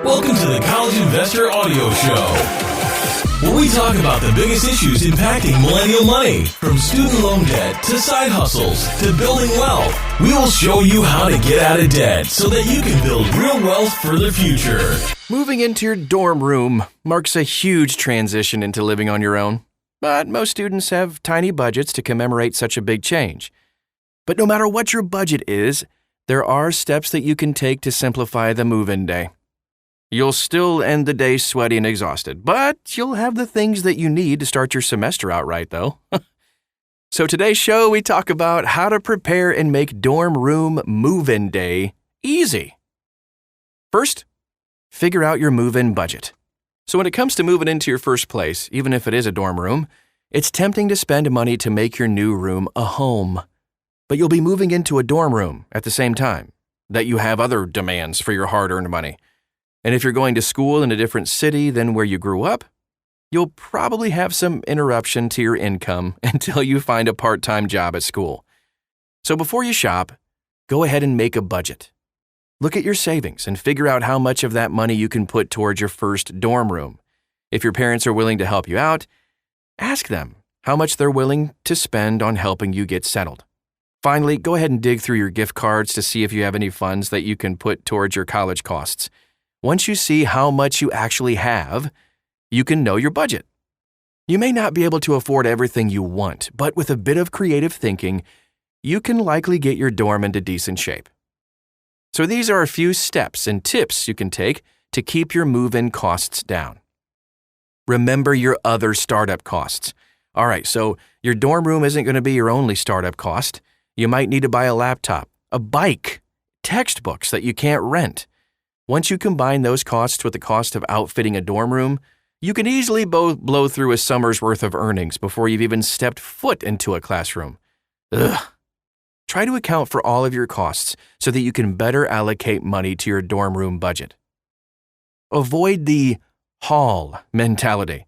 Welcome to the College Investor Audio Show, where we talk about the biggest issues impacting millennial money, from student loan debt to side hustles to building wealth. We will show you how to get out of debt so that you can build real wealth for the future. Moving into your dorm room marks a huge transition into living on your own, but most students have tiny budgets to commemorate such a big change. But no matter what your budget is, there are steps that you can take to simplify the move-in day. You'll still end the day sweaty and exhausted, but you'll have the things that you need to start your semester out right, though. So today's show, we talk about how to prepare and make dorm room move-in day easy. First, figure out your move-in budget. So when it comes to moving into your first place, even if it is a dorm room, it's tempting to spend money to make your new room a home. But you'll be moving into a dorm room at the same time that you have other demands for your hard-earned money. And if you're going to school in a different city than where you grew up, you'll probably have some interruption to your income until you find a part-time job at school. So before you shop, go ahead and make a budget. Look at your savings and figure out how much of that money you can put towards your first dorm room. If your parents are willing to help you out, ask them how much they're willing to spend on helping you get settled. Finally, go ahead and dig through your gift cards to see if you have any funds that you can put towards your college costs. Once you see how much you actually have, you can know your budget. You may not be able to afford everything you want, but with a bit of creative thinking, you can likely get your dorm into decent shape. So these are a few steps and tips you can take to keep your move-in costs down. Remember your other startup costs. All right, so your dorm room isn't going to be your only startup cost. You might need to buy a laptop, a bike, textbooks that you can't rent. Once you combine those costs with the cost of outfitting a dorm room, you can easily blow through a summer's worth of earnings before you've even stepped foot into a classroom. Ugh. Try to account for all of your costs so that you can better allocate money to your dorm room budget. Avoid the haul mentality.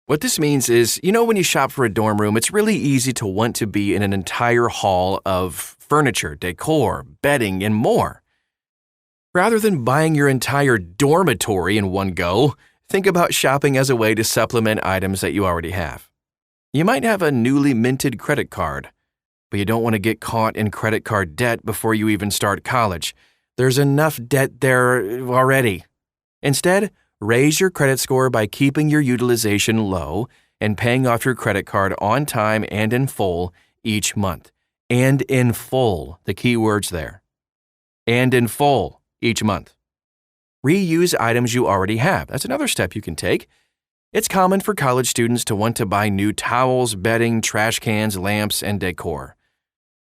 What this means is, when you shop for a dorm room, it's really easy to want to be in an entire haul of furniture, decor, bedding, and more. Rather than buying your entire dormitory in one go, think about shopping as a way to supplement items that you already have. You might have a newly minted credit card, but you don't want to get caught in credit card debt before you even start college. There's enough debt there already. Instead, raise your credit score by keeping your utilization low and paying off your credit card on time and in full each month. And in full, the key words there. And in full each month. Reuse items you already have. That's another step you can take. It's common for college students to want to buy new towels, bedding, trash cans, lamps, and decor.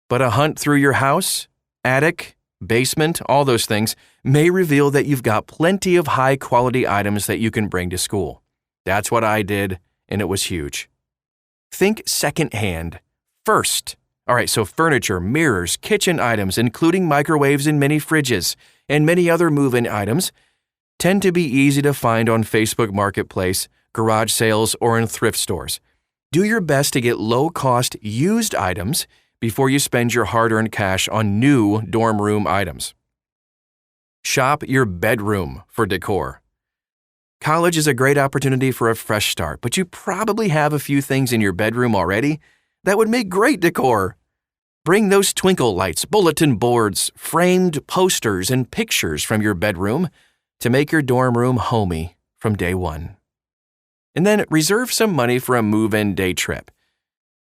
But a hunt through your house, attic, basement, all those things may reveal that you've got plenty of high-quality items that you can bring to school. That's what I did, and it was huge. Think secondhand first. All right, so furniture, mirrors, kitchen items, including microwaves and mini fridges, and many other move-in items, tend to be easy to find on Facebook Marketplace, garage sales, or in thrift stores. Do your best to get low-cost used items before you spend your hard-earned cash on new dorm room items. Shop your bedroom for decor. College is a great opportunity for a fresh start, but you probably have a few things in your bedroom already that would make great decor. Bring those twinkle lights, bulletin boards, framed posters, and pictures from your bedroom to make your dorm room homey from day one. And then reserve some money for a move-in day trip.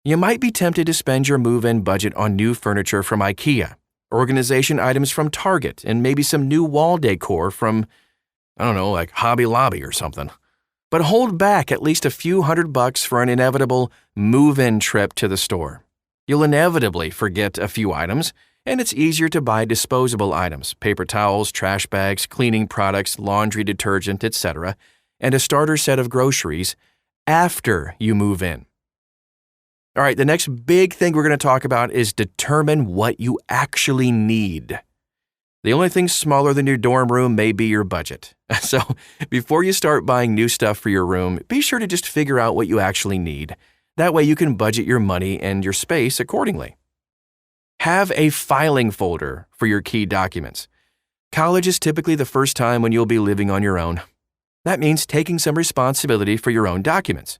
You might be tempted to spend your move-in budget on new furniture from IKEA, organization items from Target, and maybe some new wall decor from, like Hobby Lobby or something. But hold back at least a few $100 for an inevitable move-in trip to the store. You'll inevitably forget a few items, and it's easier to buy disposable items, paper towels, trash bags, cleaning products, laundry detergent, etc., and a starter set of groceries after you move in. All right, the next big thing we're going to talk about is determine what you actually need. The only thing smaller than your dorm room may be your budget. So before you start buying new stuff for your room, be sure to just figure out what you actually need. That way you can budget your money and your space accordingly. Have a filing folder for your key documents. College is typically the first time when you'll be living on your own. That means taking some responsibility for your own documents.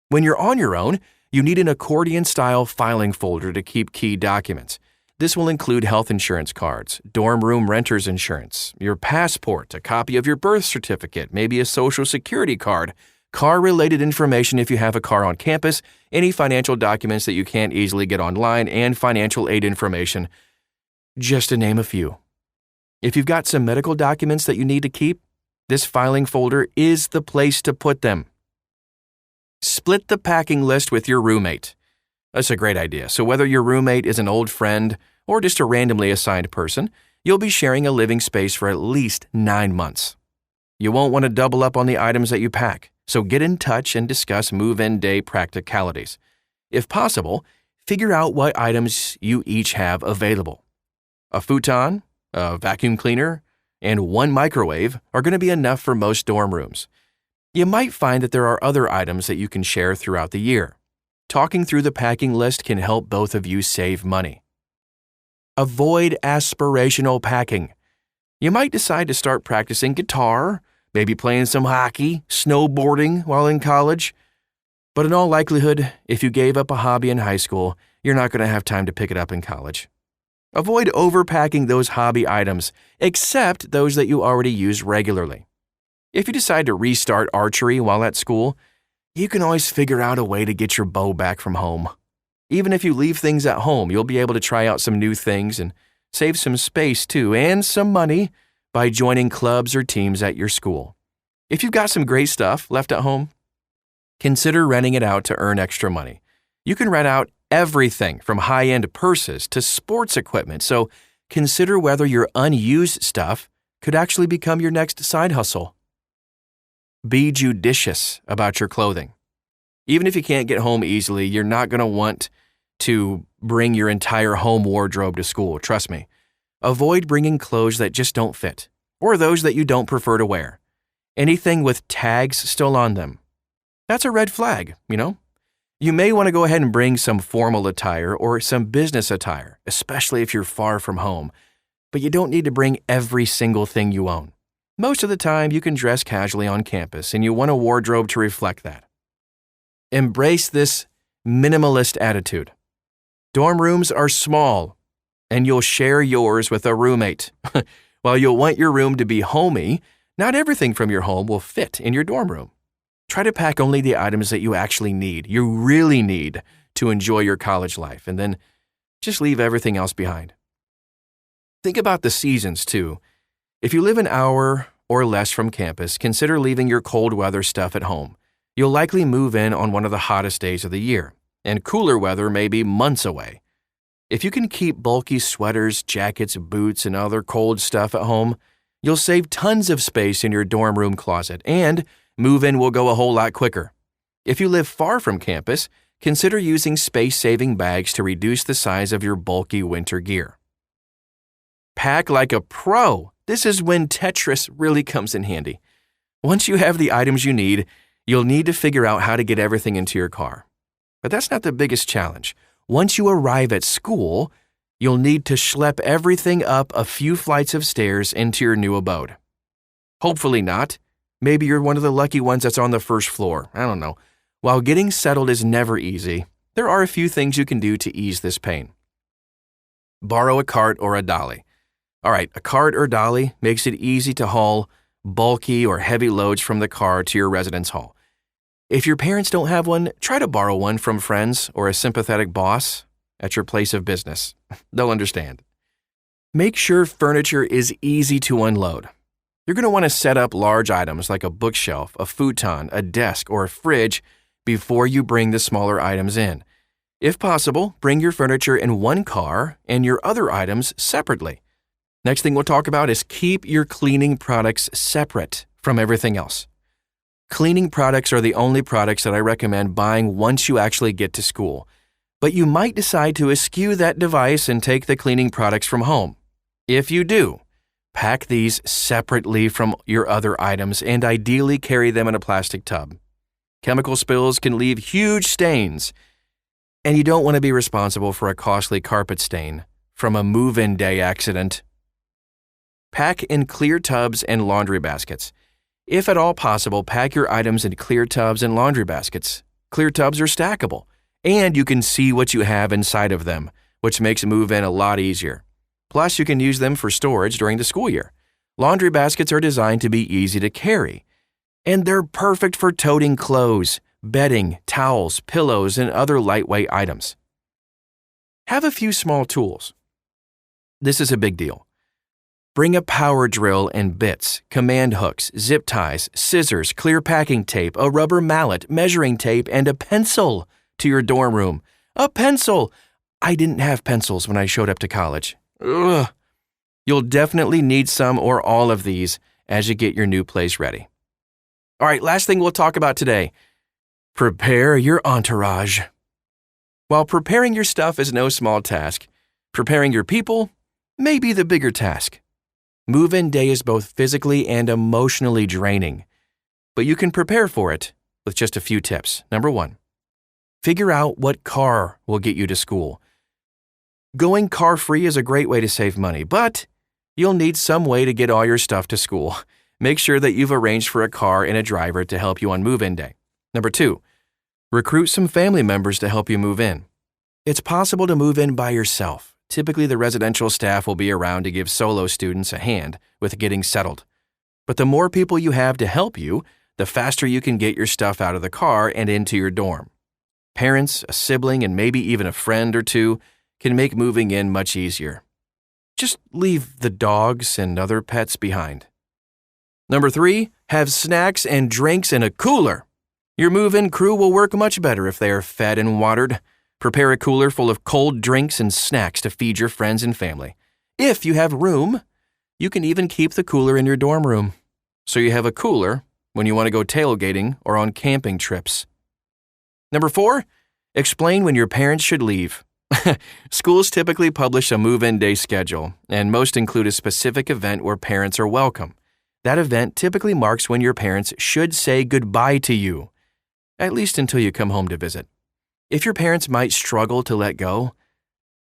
When you're on your own, you need an accordion-style filing folder to keep key documents. This will include health insurance cards, dorm room renter's insurance, your passport, a copy of your birth certificate, maybe a social security card, car-related information if you have a car on campus, any financial documents that you can't easily get online, and financial aid information, just to name a few. If you've got some medical documents that you need to keep, this filing folder is the place to put them. Split the packing list with your roommate. That's a great idea. So whether your roommate is an old friend or just a randomly assigned person, you'll be sharing a living space for at least 9 months. You won't want to double up on the items that you pack, so get in touch and discuss move-in day practicalities. If possible, figure out what items you each have available. A futon, a vacuum cleaner, and 1 microwave are going to be enough for most dorm rooms. You might find that there are other items that you can share throughout the year. Talking through the packing list can help both of you save money. Avoid aspirational packing. You might decide to start practicing guitar, maybe playing some hockey, snowboarding while in college. But in all likelihood, if you gave up a hobby in high school, you're not going to have time to pick it up in college. Avoid overpacking those hobby items, except those that you already use regularly. If you decide to restart archery while at school, you can always figure out a way to get your bow back from home. Even if you leave things at home, you'll be able to try out some new things and save some space too, and some money by joining clubs or teams at your school. If you've got some great stuff left at home, consider renting it out to earn extra money. You can rent out everything from high-end purses to sports equipment, so consider whether your unused stuff could actually become your next side hustle. Be judicious about your clothing. Even if you can't get home easily, you're not going to want to bring your entire home wardrobe to school, trust me. Avoid bringing clothes that just don't fit, or those that you don't prefer to wear. Anything with tags still on them. That's a red flag, you know? You may want to go ahead and bring some formal attire or some business attire, especially if you're far from home, but you don't need to bring every single thing you own. Most of the time, you can dress casually on campus, and you want a wardrobe to reflect that. Embrace this minimalist attitude. Dorm rooms are small, and you'll share yours with a roommate. While you'll want your room to be homey, not everything from your home will fit in your dorm room. Try to pack only the items that you actually need, you really need, to enjoy your college life, and then just leave everything else behind. Think about the seasons, too. If you live an hour or less from campus, consider leaving your cold weather stuff at home. You'll likely move in on one of the hottest days of the year, and cooler weather may be months away. If you can keep bulky sweaters, jackets, boots, and other cold stuff at home, you'll save tons of space in your dorm room closet, and move-in will go a whole lot quicker. If you live far from campus, consider using space-saving bags to reduce the size of your bulky winter gear. Pack like a pro. This is when Tetris really comes in handy. Once you have the items you need, you'll need to figure out how to get everything into your car. But that's not the biggest challenge. Once you arrive at school, you'll need to schlep everything up a few flights of stairs into your new abode. Hopefully not. Maybe you're one of the lucky ones that's on the first floor. I don't know. While getting settled is never easy, there are a few things you can do to ease this pain. Borrow a cart or a dolly. All right, a cart or dolly makes it easy to haul bulky or heavy loads from the car to your residence hall. If your parents don't have one, try to borrow one from friends or a sympathetic boss at your place of business. They'll understand. Make sure furniture is easy to unload. You're going to want to set up large items like a bookshelf, a futon, a desk, or a fridge before you bring the smaller items in. If possible, bring your furniture in one car and your other items separately. Next thing we'll talk about is keep your cleaning products separate from everything else. Cleaning products are the only products that I recommend buying once you actually get to school, but you might decide to eschew that device and take the cleaning products from home. If you do, pack these separately from your other items and ideally carry them in a plastic tub. Chemical spills can leave huge stains, and you don't want to be responsible for a costly carpet stain from a move-in day accident. Pack in clear tubs and laundry baskets. If at all possible, pack your items in clear tubs and laundry baskets. Clear tubs are stackable, and you can see what you have inside of them, which makes move-in a lot easier. Plus, you can use them for storage during the school year. Laundry baskets are designed to be easy to carry, and they're perfect for toting clothes, bedding, towels, pillows, and other lightweight items. Have a few small tools. This is a big deal. Bring a power drill and bits, command hooks, zip ties, scissors, clear packing tape, a rubber mallet, measuring tape, and a pencil to your dorm room. A pencil! I didn't have pencils when I showed up to college. Ugh. You'll definitely need some or all of these as you get your new place ready. All right, last thing we'll talk about today. Prepare your entourage. While preparing your stuff is no small task, preparing your people may be the bigger task. Move-in day is both physically and emotionally draining, but you can prepare for it with just a few tips. Number 1, figure out what car will get you to school. Going car-free is a great way to save money, but you'll need some way to get all your stuff to school. Make sure that you've arranged for a car and a driver to help you on move-in day. Number 2, recruit some family members to help you move in. It's possible to move in by yourself. Typically, the residential staff will be around to give solo students a hand with getting settled. But the more people you have to help you, the faster you can get your stuff out of the car and into your dorm. Parents, a sibling, and maybe even a friend or two can make moving in much easier. Just leave the dogs and other pets behind. Number 3, have snacks and drinks in a cooler. Your move-in crew will work much better if they are fed and watered. Prepare a cooler full of cold drinks and snacks to feed your friends and family. If you have room, you can even keep the cooler in your dorm room, so you have a cooler when you want to go tailgating or on camping trips. Number 4, explain when your parents should leave. Schools typically publish a move-in day schedule, and most include a specific event where parents are welcome. That event typically marks when your parents should say goodbye to you, at least until you come home to visit. If your parents might struggle to let go,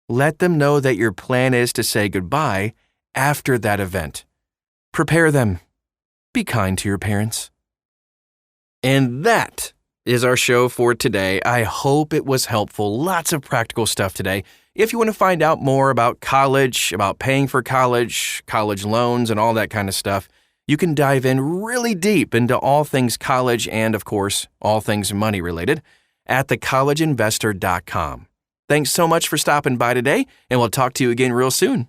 let them know that your plan is to say goodbye after that event. Prepare them. Be kind to your parents. And that is our show for today. I hope it was helpful. Lots of practical stuff today. If you want to find out more about college, about paying for college loans, and all that kind of stuff, you can dive in really deep into all things college and, of course, all things money related at thecollegeinvestor.com. Thanks so much for stopping by today, and we'll talk to you again real soon.